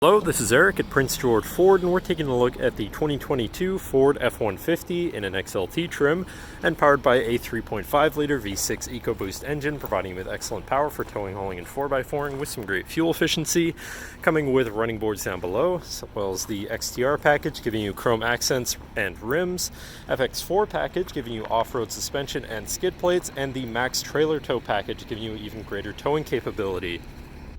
Hello, this is Eric at Prince George Ford, and we're taking a look at the 2022 Ford F-150 in an XLT trim and powered by a 3.5-liter V6 EcoBoost engine, providing you with excellent power for towing, hauling, and 4x4ing with some great fuel efficiency. Coming with running boards down below, as well as the XTR package giving you chrome accents and rims, FX4 package giving you off-road suspension and skid plates, and the Max Trailer Tow package giving you even greater towing capability.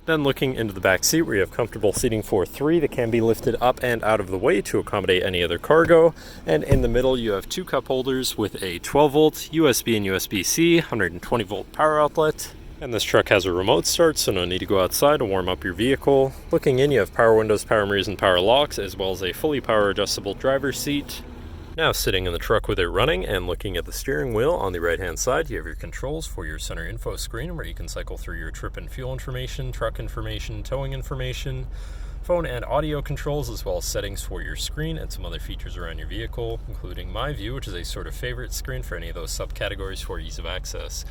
Then looking into the back seat, where you have comfortable seating for three that can be lifted up and out of the way to accommodate any other cargo. And in the middle, you have two cup holders with a 12-volt USB and USB-C, 120-volt power outlet. And this truck has a remote start, so no need to go outside to warm up your vehicle. Looking in, you have power windows, power mirrors, and power locks, as well as a fully power adjustable driver's seat. Now sitting in the truck with it running and looking at the steering wheel, on the right hand side you have your controls for your center info screen, where you can cycle through your trip and fuel information, truck information, towing information, phone and audio controls, as well as settings for your screen and some other features around your vehicle, including My View, which is a sort of favorite screen for any of those subcategories for ease of access.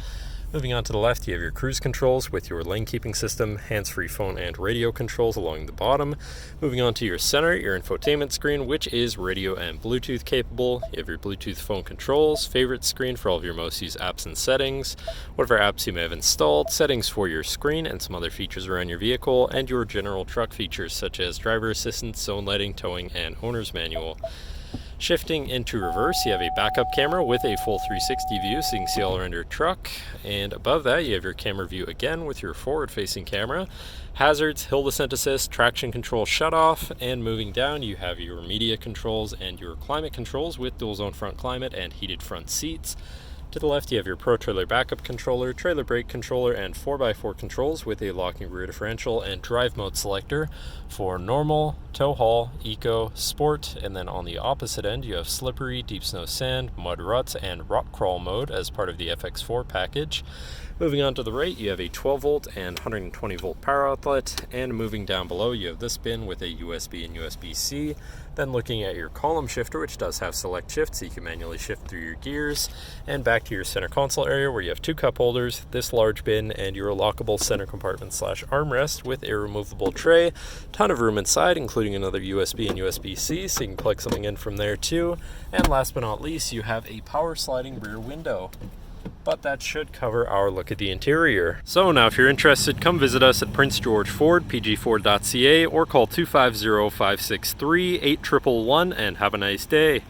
Moving on to the left, you have your cruise controls with your lane keeping system, hands-free phone and radio controls along the bottom. Moving on to your center, your infotainment screen, which is radio and Bluetooth capable. You have your Bluetooth phone controls, favorite screen for all of your most used apps and settings, whatever apps you may have installed, settings for your screen and some other features around your vehicle, and your general truck features such as driver assistance, zone lighting, towing, and owner's manual. Shifting into reverse, you have a backup camera with a full 360 view, so you can see all around your truck. And above that, you have your camera view again with your forward-facing camera, hazards, hill descent assist, traction control shutoff, and moving down, you have your media controls and your climate controls with dual zone front climate and heated front seats. To the left, you have your Pro Trailer backup controller, trailer brake controller, and 4x4 controls with a locking rear differential and drive mode selector for normal, tow haul, eco, sport, and then on the opposite end, you have slippery, deep snow sand, mud ruts, and rock crawl mode as part of the FX4 package. Moving on to the right, you have a 12-volt and 120-volt power outlet, and moving down below, you have this bin with a USB and USB-C. Then looking at your column shifter, which does have select shift, so you can manually shift through your gears, and back to your center console area, where you have two cup holders, this large bin, and your lockable center compartment / armrest with a removable tray. Ton of room inside, including another USB and USB-C, so you can plug something in from there too. And last but not least, you have a power sliding rear window. But that should cover our look at the interior. So now if you're interested, come visit us at Prince George Ford, pgford.ca, or call 250-563-8111 and have a nice day.